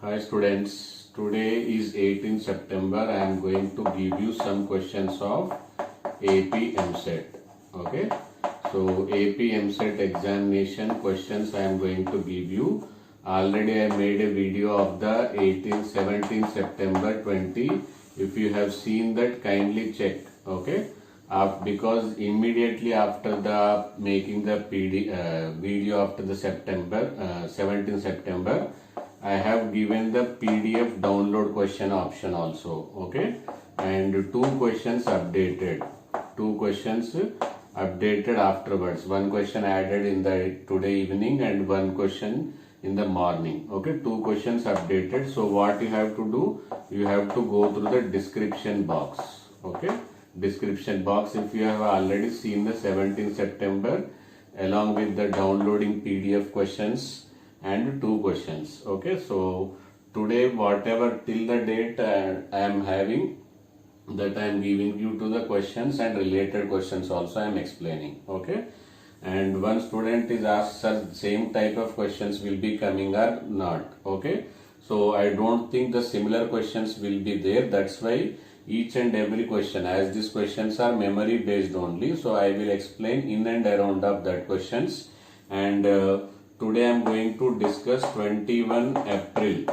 Hi students, today is 18 September. I am going to give you some questions of AP MSET. Okay, so AP MSET examination questions I am going to give you. Already I made a video of the 17 September 20. If you have seen that, kindly check. Okay, because immediately after the making the video after the 17 September, I have given the PDF download question option also. Okay, and two questions updated. Afterwards. One question added in the today evening and one question in the morning. Okay, two questions updated. So what you have to do? You have to go through the description box. Okay, description box. If you have already seen the 17th September along with the downloading PDF questions and two questions. Okay, so today whatever till the date I am having, that I am giving you to the questions and related questions also I am explaining. Okay, and one student is asked, sir, same type of questions will be coming or not. Okay, so I don't think the similar questions will be there. That's why each and every question, as these questions are memory based only, so I will explain in and around of that questions. And today I am going to discuss 21 April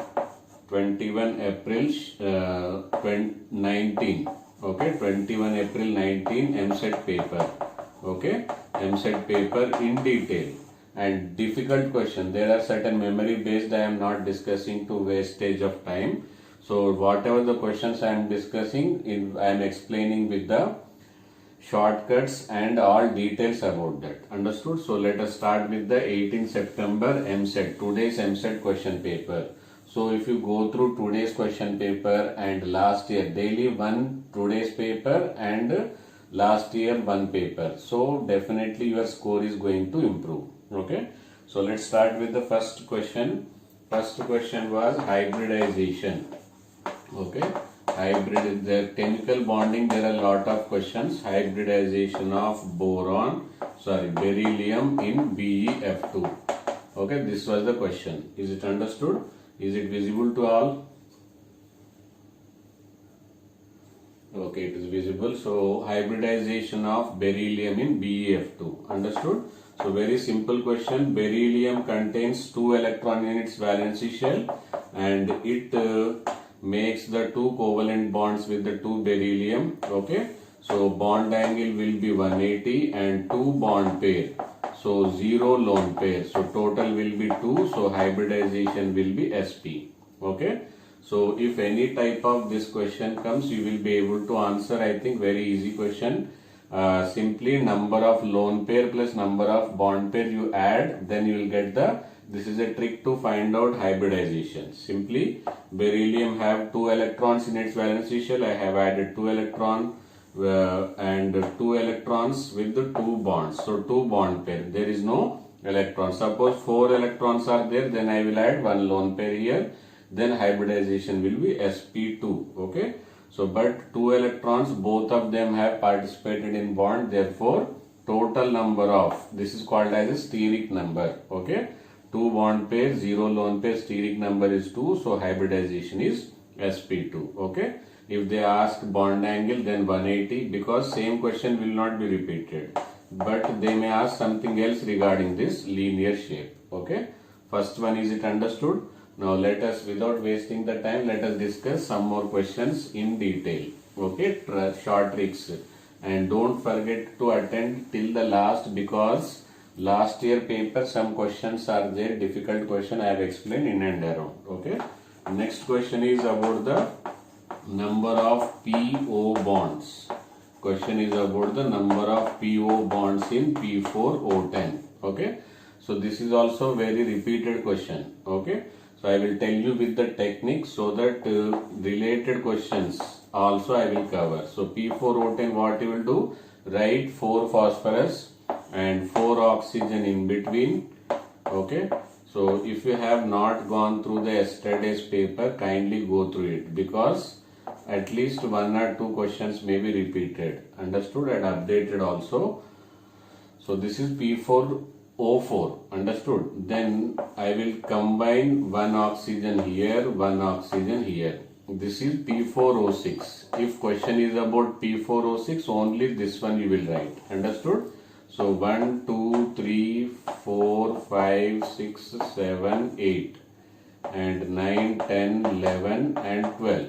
19. Okay, 21 April 19 MSET paper. Okay, MSET paper in detail and difficult question. There are certain memory based I am not discussing to wastage of time. So whatever the questions I am discussing, I am explaining with the shortcuts and all details about that. Understood? So let us start with the 18 September MSET, today's MSET question paper. So if you go through today's question paper and last year, daily one today's paper and last year one paper, so definitely your score is going to improve. Okay, so let's start with the first question. First question was hybridization. Okay, hybrid, the chemical bonding, there are a lot of questions. Hybridization of beryllium in BeF2. Okay, this was the question. Is it understood? Is it visible to all? Okay, it is visible. So hybridization of beryllium in BeF2. Understood? So very simple question. Beryllium contains 2 electrons in its valency shell and it makes the 2 covalent bonds with the 2 beryllium. Okay, so bond angle will be 180 and 2 bond pair, so 0 lone pair, so total will be 2, so hybridization will be sp. Okay, so if any type of this question comes, you will be able to answer. I think very easy question. Simply number of lone pair plus number of bond pair you add, then you will get the, this is a trick to find out hybridization. Simply beryllium have 2 electrons in its valency shell. I have added 2 electrons and 2 electrons with the 2 bonds. So 2 bond pair. There is no electron. Suppose 4 electrons are there, then I will add 1 lone pair here. Then hybridization will be sp2. Okay. So but 2 electrons, both of them have participated in bond. Therefore, total number of, this is called as a steric number. Okay. 2 bond pair, 0 lone pair, steric number is 2, so hybridization is sp2. Okay, if they ask bond angle, then 180, because same question will not be repeated, but they may ask something else regarding this linear shape. Okay, first one, is it understood? Now let us, without wasting the time, let us discuss some more questions in detail. Okay, short tricks, and don't forget to attend till the last, because last year paper some questions are there, difficult question I have explained in and around. Okay, next question is about the number of PO bonds. Question is about the number of PO bonds in P4O10. Okay, so this is also very repeated question. Okay, so I will tell you with the technique, so that related questions also I will cover. So P4O10, what you will do, write 4 phosphorus and 4 oxygen in between. Okay, so if you have not gone through the yesterday's paper, kindly go through it, because at least 1 or 2 questions may be repeated. Understood and updated also. So this is P4 O4, understood? Then I will combine one oxygen here, one oxygen here. This is P4O6. If question is about P4O6, only this one you will write, understood? So 1, 2, 3, 4, 5, 6, 7, 8 and 9, 10, 11 and 12.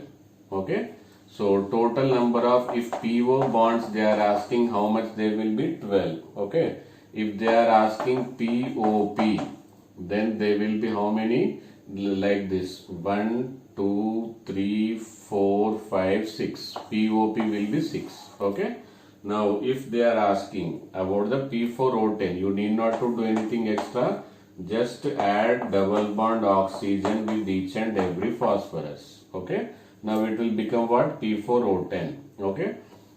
Okay. So total number of, if PO bonds they are asking how much, they will be 12. Okay. If they are asking POP, then they will be how many? Like this, 1, 2, 3, 4, 5, 6. POP will be 6. Okay. Now if they are asking about the P4O10, you need not to do anything extra. Just add double bond oxygen with each and every phosphorus. Okay. Now it will become what? P4O10. Okay.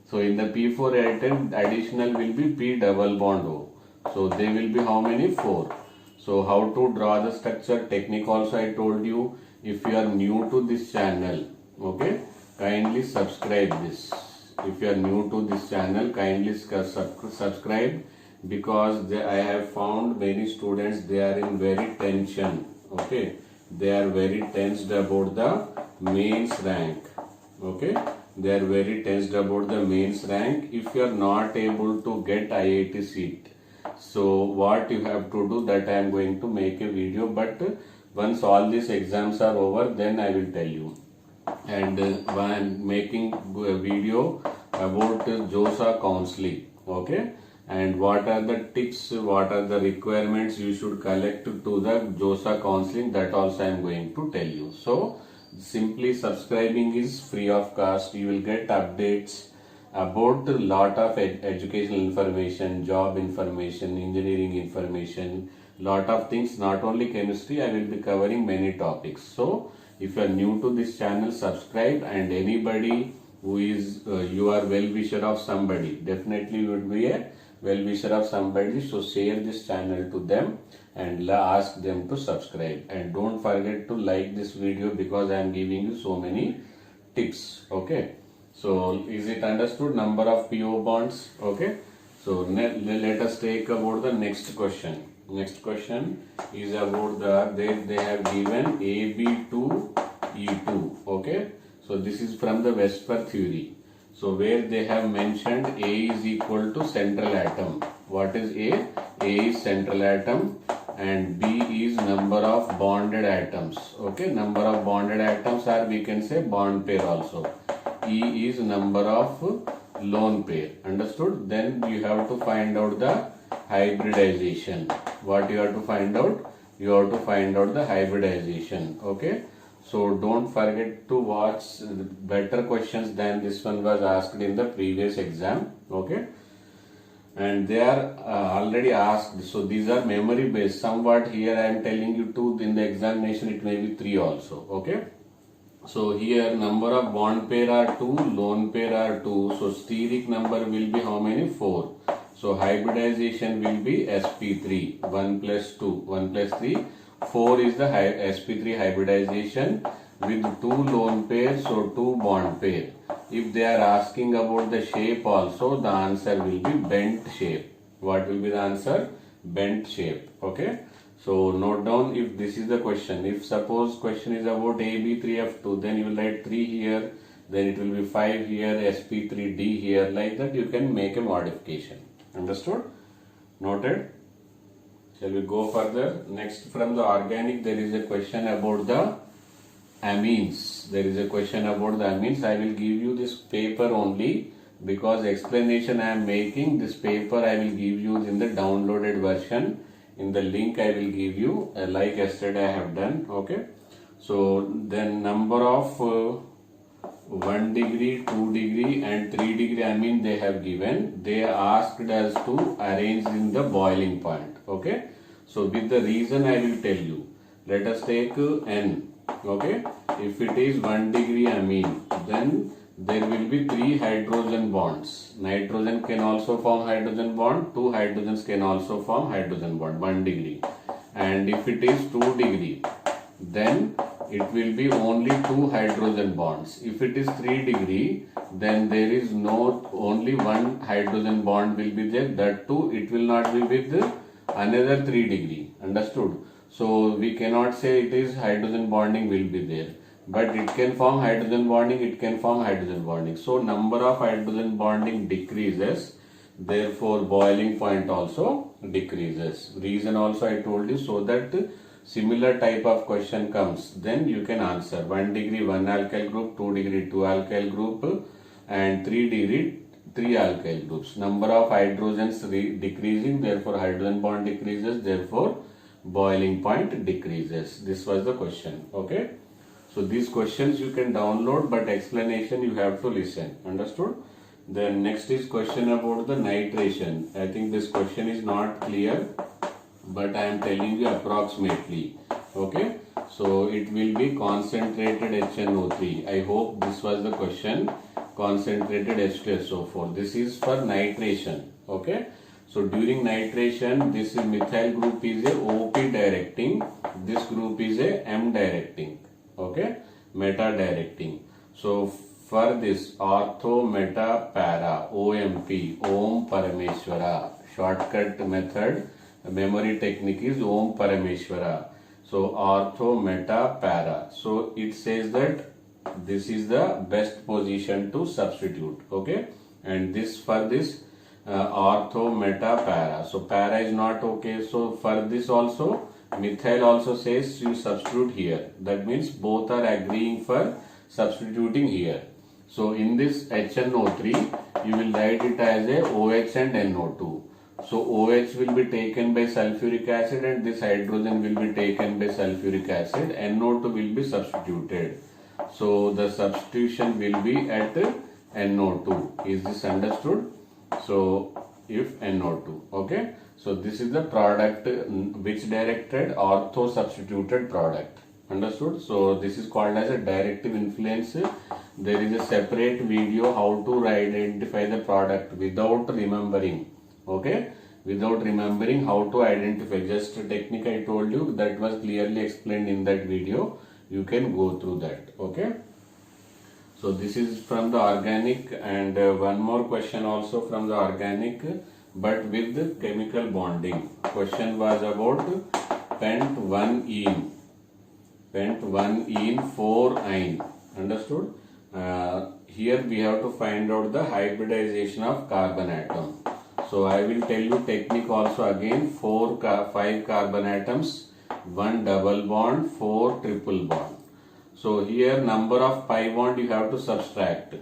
So in the P4O10, additional will be P double bond O. So they will be how many? 4. So how to draw the structure technique also I told you. If you are new to this channel, okay, kindly subscribe this. If you are new to this channel, kindly subscribe, because I have found many students, they are in very tension. Okay, they are very tensed about the mains rank. Okay, they are very tensed about the mains rank. If you are not able to get IIT seat, so what you have to do, that I am going to make a video, but once all these exams are over, then I will tell you. And I am making a video about JOSA counseling. Okay, and what are the tips, what are the requirements you should collect to the JOSA counseling, that also I am going to tell you. So simply subscribing is free of cost. You will get updates about a lot of educational information, job information, engineering information, lot of things. Not only chemistry, I will be covering many topics. So if you are new to this channel, subscribe. And anybody who is you are well wisher of somebody, definitely you would be a well wisher of somebody. So share this channel to them and ask them to subscribe. And don't forget to like this video, because I am giving you so many tips. Okay. So is it understood? Number of PO bonds. Okay. So let us take about the next question. Next question is about they have given AB2 E2. Okay. So this is from the Vesper theory. So where they have mentioned A is equal to central atom. What is A? A is central atom and B is number of bonded atoms. Okay. Number of bonded atoms are, we can say, bond pair also. E is number of lone pair. Understood? Then you have to find out the hybridization. What you have to find out? You have to find out the hybridization. Okay. So don't forget to watch better questions than this one was asked in the previous exam. Okay. And they are already asked. So these are memory based. Somewhat here I am telling you 2. In the examination it may be 3 also. Okay. So here number of bond pair are 2, lone pair are 2. So steric number will be how many? 4. So hybridization will be sp3. 1 plus 2, 1 plus 3. 4 is the sp3 hybridization with 2 lone pairs, so 2 bond pair. If they are asking about the shape also, the answer will be bent shape. What will be the answer? Bent shape. Okay. So note down if this is the question. If suppose question is about AB3F2, then you will write 3 here, then it will be 5 here, sp3d here, like that you can make a modification. Understood? Noted? Shall we go further? Next, from the organic, there is a question about the amines. There is a question about the amines. I will give you this paper only, because explanation I am making. This paper I will give you in the downloaded version. In the link I will give you, like yesterday I have done. Okay. So then number of 1 degree, 2 degree and 3 degree amine they have given. They asked us to arrange in the boiling point. Okay. So with the reason I will tell you. Let us take N. Okay. If it is 1 degree amine, then there will be 3 hydrogen bonds. Nitrogen can also form hydrogen bond. 2 hydrogens can also form hydrogen bond. 1 degree. And if it is 2 degree, then it will be only 2 hydrogen bonds. If it is 3 degree, then there is no, only 1 hydrogen bond will be there. That too, it will not be with another 3 degree. Understood? So we cannot say it is hydrogen bonding will be there, but it can form hydrogen bonding, it can form hydrogen bonding. So number of hydrogen bonding decreases, therefore boiling point also decreases. Reason also I told you, so that similar type of question comes, then you can answer. 1 degree 1 alkyl group, 2 degree 2 alkyl group, and 3 degree 3 alkyl groups. Number of hydrogens decreasing, therefore hydrogen bond decreases, therefore boiling point decreases. This was the question. Okay. So these questions you can download, but explanation you have to listen. Understood? Then next is question about the nitration. I think this question is not clear, but I am telling you approximately. Okay. So it will be concentrated HNO3. I hope this was the question. Concentrated H2SO4. This is for nitration. Okay. So during nitration, this methyl group is a OP directing. This group is a M directing. Okay. Meta directing. So for this ortho meta para OMP, Om Parameshwara, shortcut method, memory technique is Om Parameshwara. So ortho meta para. So it says that this is the best position to substitute. Okay. And this for this ortho meta para. So para is not okay. So for this also methyl also says you substitute here. That means both are agreeing for substituting here. So in this HNO3 you will write it as a OH and NO2. So OH will be taken by sulfuric acid and this hydrogen will be taken by sulfuric acid. NO2 will be substituted. So the substitution will be at NO2. Is this understood? So if NO2, okay. So this is the product which directed ortho substituted product. Understood? So this is called as a directive influence. There is a separate video how to identify the product without remembering. Okay, without remembering how to identify. Just a technique I told you that was clearly explained in that video. You can go through that. Okay. So this is from the organic, and one more question also from the organic, but with the chemical bonding. Question was about pent 1-ene 4-ine. Understood? Here we have to find out the hybridization of carbon atom. So I will tell you technique also again. 5 carbon atoms, 1 double bond, 4 triple bond. So here number of pi bond you have to subtract.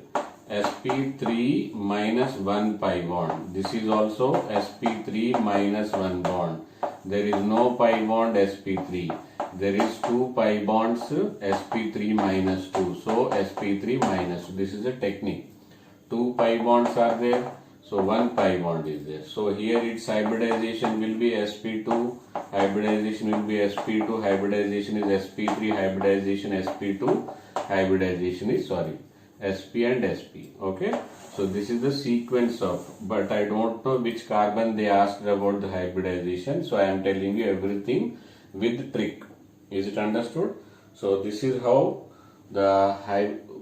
sp3 minus 1 pi bond. This is also sp3 minus 1 bond. There is no pi bond sp3. There is 2 pi bonds sp3 minus 2. So sp3 minus 2. This is a technique. 2 pi bonds are there. So 1 pi bond is there. So here its hybridization will be sp2, hybridization will be sp2, hybridization is sp3, hybridization sp2, hybridization is sp and sp. Okay. So this is the sequence of, but I don't know which carbon they asked about the hybridization. So I am telling you everything with trick. Is it understood? So this is how the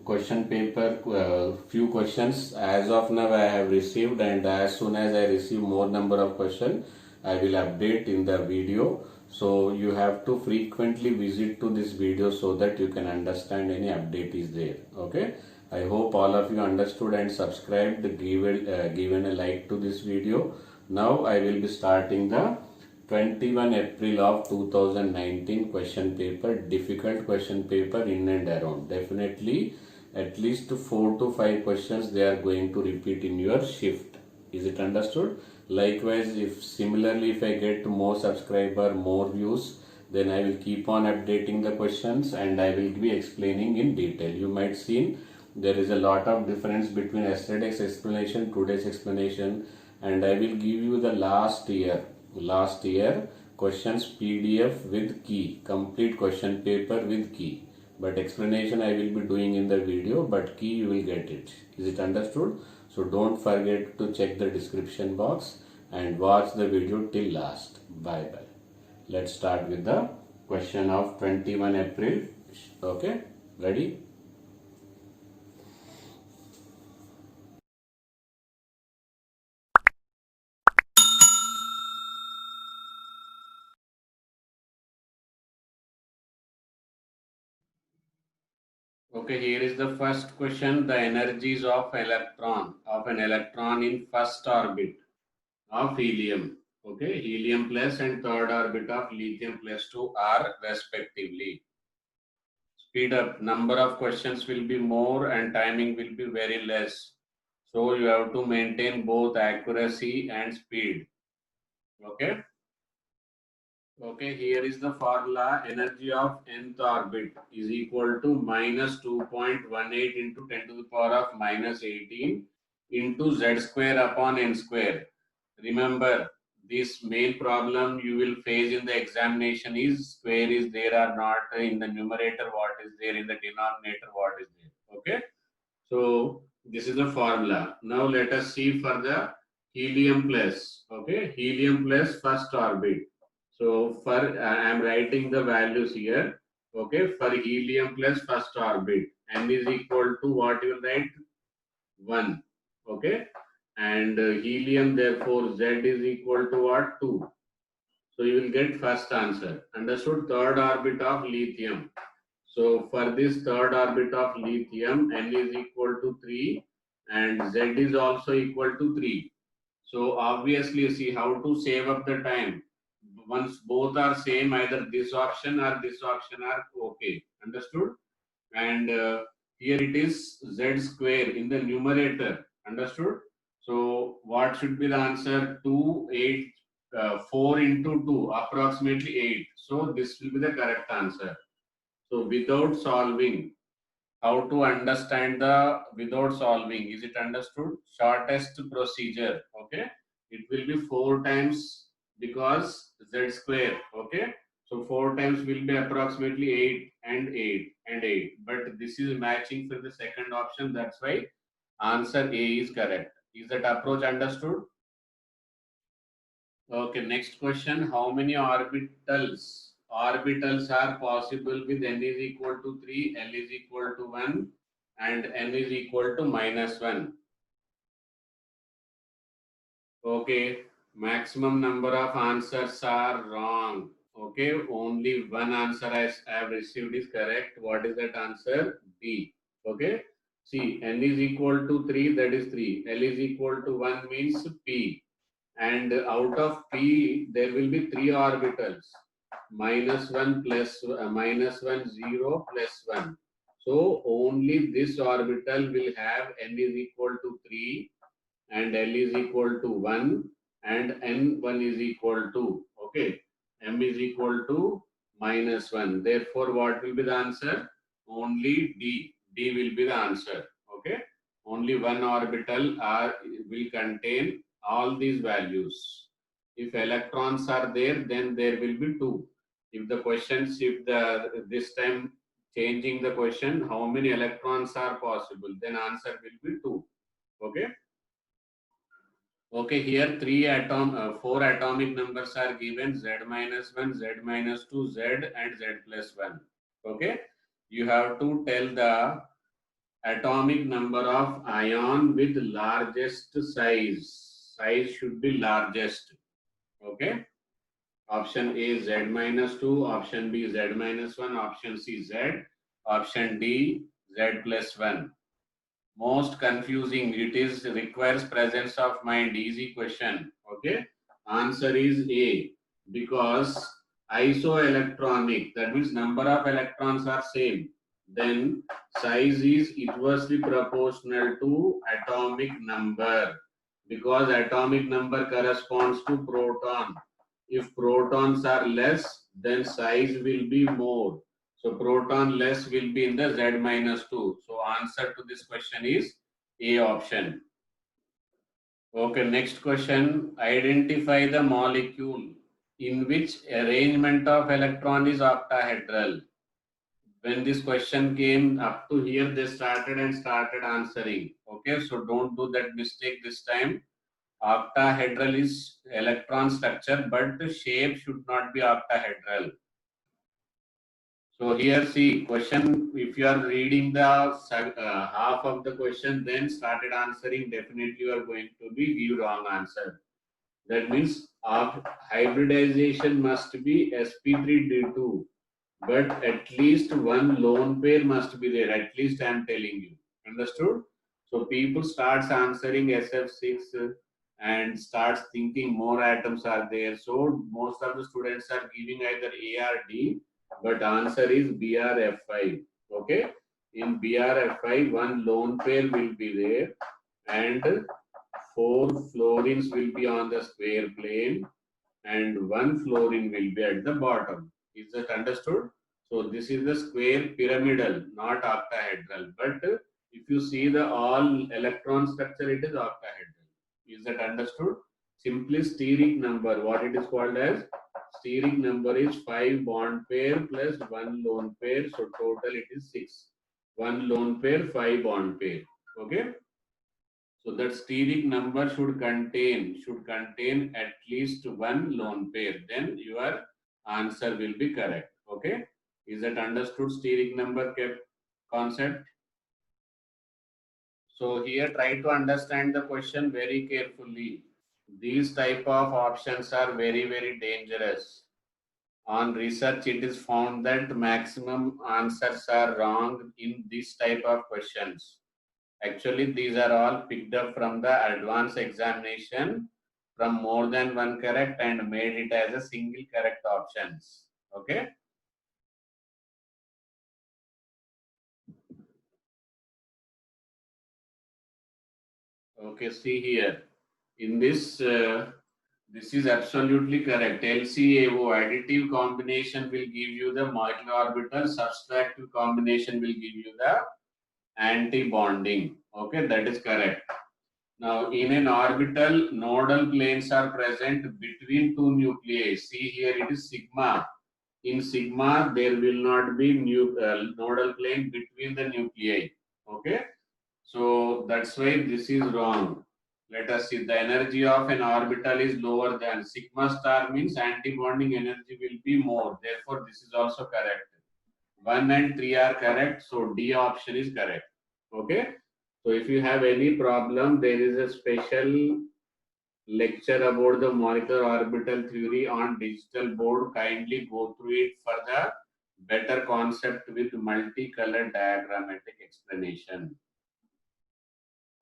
question paper, few questions as of now I have received, and as soon as I receive more number of questions I will update in the video. So you have to frequently visit to this video so that you can understand any update is there. Okay. I hope all of you understood and subscribed, given a like to this video. Now I will be starting the 21 April of 2019 question paper, difficult question paper in and around. Definitely at least 4 to 5 questions they are going to repeat in your shift. Is it understood? Likewise, if I get more subscriber, more views, then I will keep on updating the questions and I will be explaining in detail. You might see there is a lot of difference between yesterday's explanation, today's explanation, and I will give you the last year questions PDF with key, complete question paper with key. But explanation I will be doing in the video, but key you will get it. Is it understood? So don't forget to check the description box and watch the video till last. Bye bye. Let's start with the question of 21 April. Okay, ready? Okay, here is the first question. The energies of an electron in first orbit of helium. Okay, helium plus and third orbit of lithium plus 2 are respectively. Speed up. Number of questions will be more and timing will be very less. So you have to maintain both accuracy and speed. Okay. Okay, here is the formula. Energy of nth orbit is equal to minus 2.18 into 10 to the power of minus 18 into z square upon n square. Remember, this main problem you will face in the examination is square is there or not in the numerator, what is there in the denominator, what is there. Okay, so this is the formula. Now let us see for the helium plus. Okay, helium plus first orbit. So for I am writing the values here. Okay, for helium plus first orbit, n is equal to what you will write 1. Okay, and helium therefore z is equal to what 2. So you will get first answer. Understood? Third orbit of lithium. So for this third orbit of lithium, n is equal to 3 and z is also equal to 3. So obviously see how to save up the time. Once both are same, either this option or this option are okay. Understood? And here it is z square in the numerator. Understood? So what should be the answer? 2, 8, 4 into 2, approximately 8. So this will be the correct answer. So without solving, how to understand the without solving? Is it understood? Shortest procedure. Okay. It will be 4 times because z square. Okay. So 4 times will be approximately 8 and 8 and 8. But this is matching for the second option. That's why answer A is correct. Is that approach understood? Okay, next question. How many orbitals are possible with n is equal to 3, l is equal to 1, and n is equal to minus 1? Okay, maximum number of answers are wrong. Okay, only one answer I have received is correct. What is that answer? B. Okay, see, n is equal to 3, that is 3. L is equal to 1 means P. And out of P, there will be 3 orbitals. Minus 1 plus minus 1, 0 plus 1. So only this orbital will have n is equal to 3 and L is equal to 1 and N1 is equal to, okay, M is equal to minus 1. Therefore, what will be the answer? Only D. D will be the answer. Okay. Only one orbital will contain all these values. If electrons are there, then there will be 2. If the question, if the this time changing the question, how many electrons are possible, then answer will be 2. Okay. Okay, here four atomic numbers are given: z minus 1, z minus 2, z and z plus 1. Okay, you have to tell the atomic number of ion with largest size. Size should be largest. Okay, option A z minus 2, option B z minus 1, option C z, option D z plus 1. Most confusing, it is requires presence of mind. Easy question. Okay, answer is A, because isoelectronic, that means number of electrons are same, then size is inversely proportional to atomic number, because atomic number corresponds to proton. If protons are less, then size will be more. So proton less will be in the Z minus 2. So answer to this question is A option. Okay, next question. Identify the molecule in which arrangement of electron is octahedral. When this question came up to here, they started answering. Okay, so don't do that mistake this time. Octahedral is electron structure, but the shape should not be octahedral. So here see question, if you are reading the half of the question, then started answering, definitely you are going to be give wrong answer. That means hybridization must be sp3d2. but at least one lone pair must be there. At least I am telling you. Understood? So people starts answering SF6 and starts thinking more atoms are there. So most of the students are giving either A or D, but answer is BRF5. Okay? In BRF5, one lone pair will be there and four fluorines will be on the square plane and one fluorine will be at the bottom. Is that understood? So this is the square pyramidal, not octahedral. But if you see the all electron structure, it is octahedral. Is that understood? Simply steric number, what it is called as? Steric number is 5 bond pair plus 1 lone pair. So total it is 6. 1 lone pair, 5 bond pair. Okay. So that steric number should contain at least one lone pair. Then your answer will be correct. Okay, is that understood? Steric number concept. So here try to understand the question very carefully. These type of options are very dangerous. On research, it is found that maximum answers are wrong in this type of questions. Actually, these are all picked up from the advanced examination from more than one correct and made it as a single correct options. Okay. Okay. See here. In this is absolutely correct. LCAO additive combination will give you the molecular orbital. Subtractive combination will give you the anti-bonding. Okay, that is correct. Now, in an orbital, nodal planes are present between two nuclei. See here, it is sigma. In sigma, there will not be nodal plane between the nuclei. Okay, so that's why this is wrong. Let us see. The energy of an orbital is lower than sigma star means anti-bonding energy will be more. Therefore, this is also correct. 1 and 3 are correct, so D option is correct. Okay. So if you have any problem, there is a special lecture about the molecular orbital theory on digital board. Kindly go through it for the better concept with multicolored diagrammatic explanation.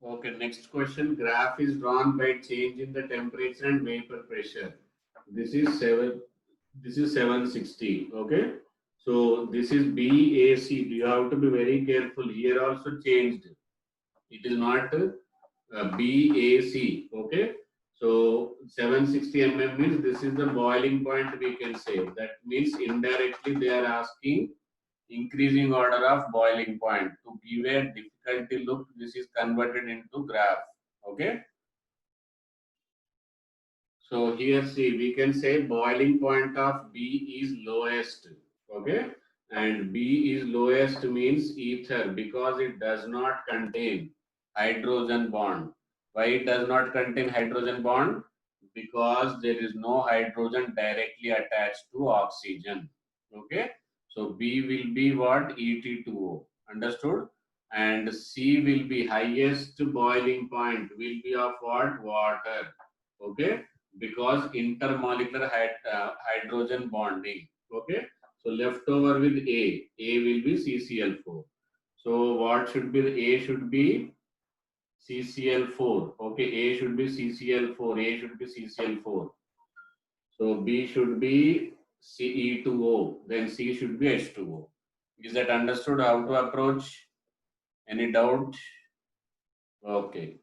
Okay, next question. Graph is drawn by change in the temperature and vapor pressure. This is 760. Okay. So this is BAC. You have to be very careful. Here also changed. It is not BAC. Okay. So 760 mm means this is the boiling point, we can say. That means indirectly they are asking increasing order of boiling point. To give a difficulty look, this is converted into graph. Okay. So here see, we can say boiling point of B is lowest. Okay. And B is lowest means ether because it does not contain hydrogen bond. Why it does not contain hydrogen bond? Because there is no hydrogen directly attached to oxygen. Okay. So B will be what? Et2O. Understood? And C will be highest boiling point will be of what? Water. Okay. Because intermolecular hydrogen bonding. Okay. So left over with A. A will be CCl4. So what should be? A should be CCl4. Okay, A should be CCl4. A should be CCl4. So B should be Ce2O. Then C should be H2O. Is that understood how to approach? Any doubt? Okay.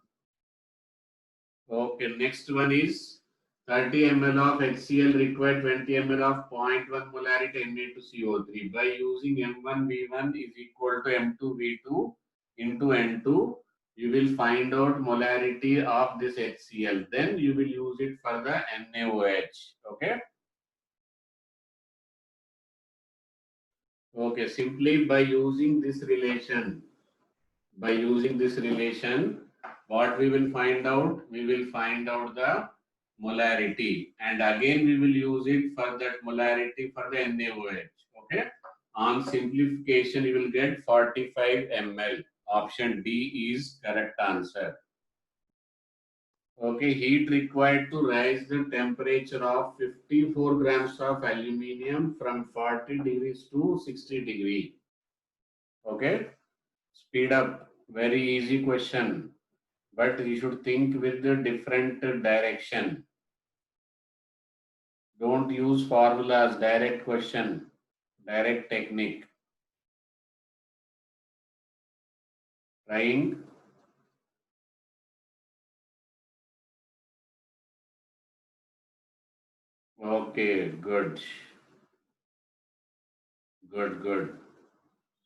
Okay, next one is 30 ml of HCl required 20 ml of 0.1 molarity Na2CO3. By using M1V1 is equal to M2V2 into N2, you will find out molarity of this HCl. Then you will use it for the NaOH. Okay. Okay, simply by using this relation, what we will find out? We will find out the molarity, and again we will use it for that molarity for the NaOH. Okay. On simplification, you will get 45 ml. Option D is correct answer. Okay, heat required to rise the temperature of 54 grams of aluminium from 40 degrees to 60 degree. Okay, speed up. Very easy question, but you should think with the different direction. Don't use formulas, direct question, direct technique. Trying. Okay, good, good.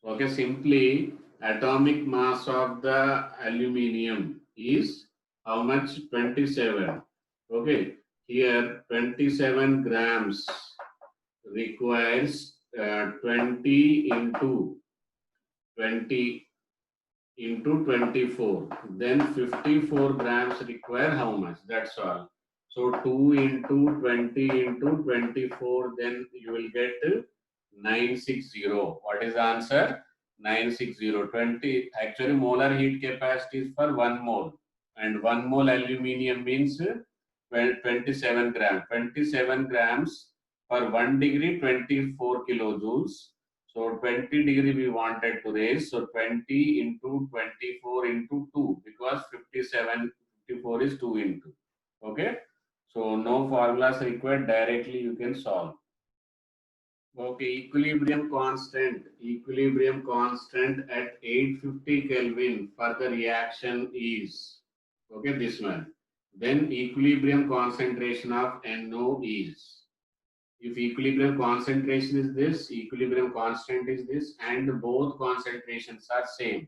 Okay, simply atomic mass of the aluminium is how much? 27. Okay, here 27 grams requires 20 into 20 into 24. Then 54 grams require how much? That's all. So 2 into 20 into 24, then you will get 960. What is the answer? 960. 20. Actually, molar heat capacity is for 1 mole. And 1 mole aluminium means 27 grams. 27 grams per 1 degree, 24 kilojoules. So 20 degree we wanted to raise. So 20 into 24 into 2 because 57, 54 is 2 into. Okay. So no formulas required. Directly you can solve. Okay. Equilibrium constant at 850 Kelvin for the reaction is. Okay. This one. Then equilibrium concentration of NO is. If equilibrium concentration is this, equilibrium constant is this, and both concentrations are same,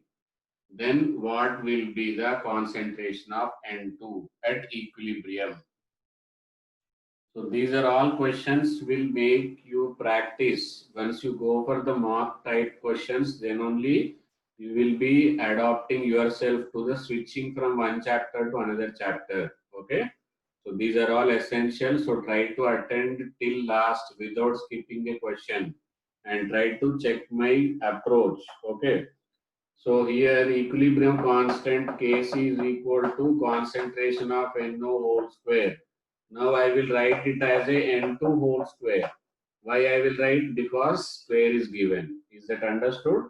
then what will be the concentration of N2 at equilibrium? So these are all questions will make you practice. Once you go for the mock type questions, then only you will be adapting yourself to the switching from one chapter to another chapter. Okay. So these are all essential. So try to attend till last without skipping a question and try to check my approach. Okay. So here equilibrium constant Kc is equal to concentration of NO whole square. Now I will write it as a N2 whole square. Why I will write? Because square is given. Is that understood?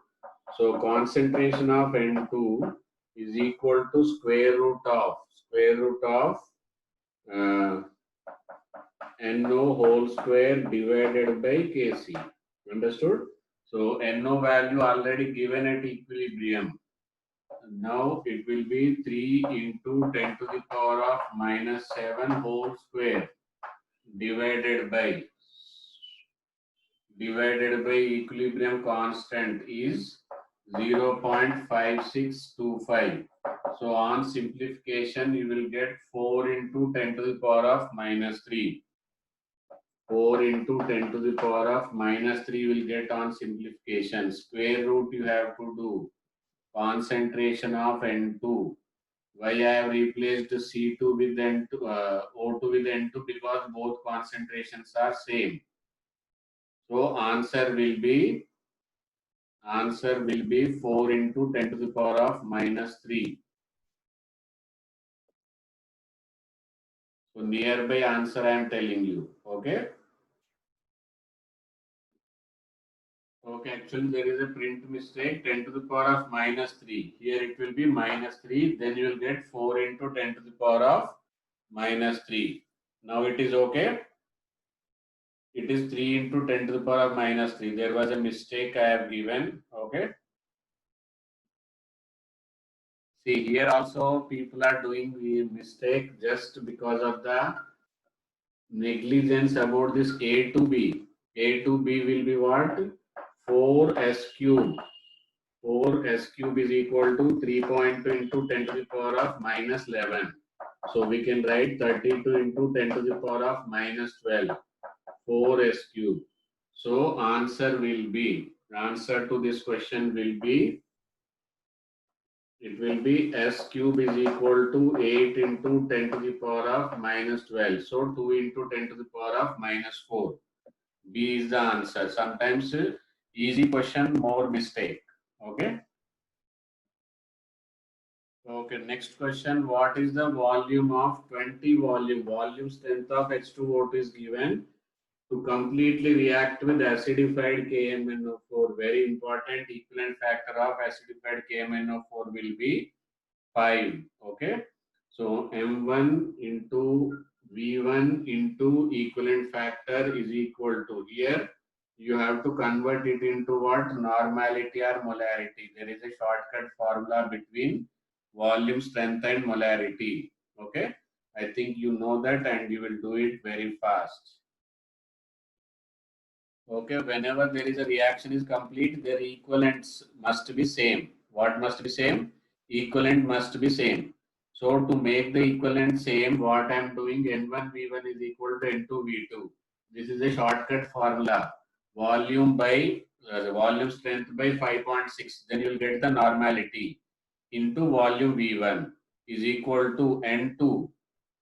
So concentration of N2 is equal to square root of uh, NO whole square divided by Kc. Understood? So NO value already given at equilibrium. Now it will be 3 into 10 to the power of minus 7 whole square divided by equilibrium constant is 0.5625. So on simplification you will get 4 into 10 to the power of minus 3. 4 into 10 to the power of minus 3 will get on simplification. Square root you have to do. Concentration of N2. Why I have replaced C2 with N2, O2 with N2? Because both concentrations are same. So answer will be 4 into 10 to the power of minus 3. So nearby answer I am telling you. Okay. Okay, actually there is a print mistake, 10 to the power of minus 3. Here it will be minus 3, then you will get 4 into 10 to the power of minus 3. Now it is okay. It is 3 into 10 to the power of minus 3. There was a mistake I have given. Okay. See, here also people are doing the mistake just because of the negligence about this A to B. A to B will be what? 4s cube. 4s cube is equal to 3.2 into 10 to the power of minus 11. So we can write 32 into 10 to the power of minus 12. 4s cube. So answer to this question will be, it will be s cube is equal to 8 into 10 to the power of minus 12. So 2 into 10 to the power of minus 4. B is the answer. Sometimes easy question, more mistake. Okay. Okay, next question. What is the volume of 20 volume strength of H2O2 is given to completely react with acidified KMnO4. Very important. Equivalent factor of acidified KMnO4 will be 5. Okay. So M1 into V1 into equivalent factor is equal to, here you have to convert it into what? Normality or molarity. There is a shortcut formula between volume strength and molarity. Okay. I think you know that and you will do it very fast. Okay, whenever there is a reaction is complete, their equivalents must be same. What must be same? Equivalent must be same. So to make the equivalent same, what I am doing, N1 V1 is equal to N2 V2. This is a shortcut formula. Volume by the volume strength by 5.6. Then you will get the normality into volume V1 is equal to N2.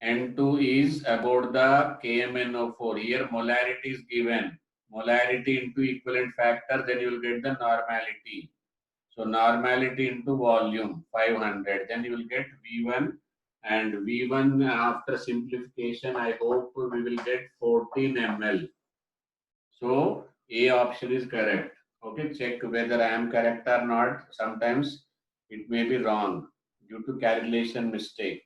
N2 is about the KMnO4. Here molarity is given. Molarity into equivalent factor, then you will get the normality. So normality into volume 500. Then you will get V1, and V1 after simplification, I hope we will get 14 ml. So A option is correct. Okay, check whether I am correct or not. Sometimes it may be wrong due to calculation mistake.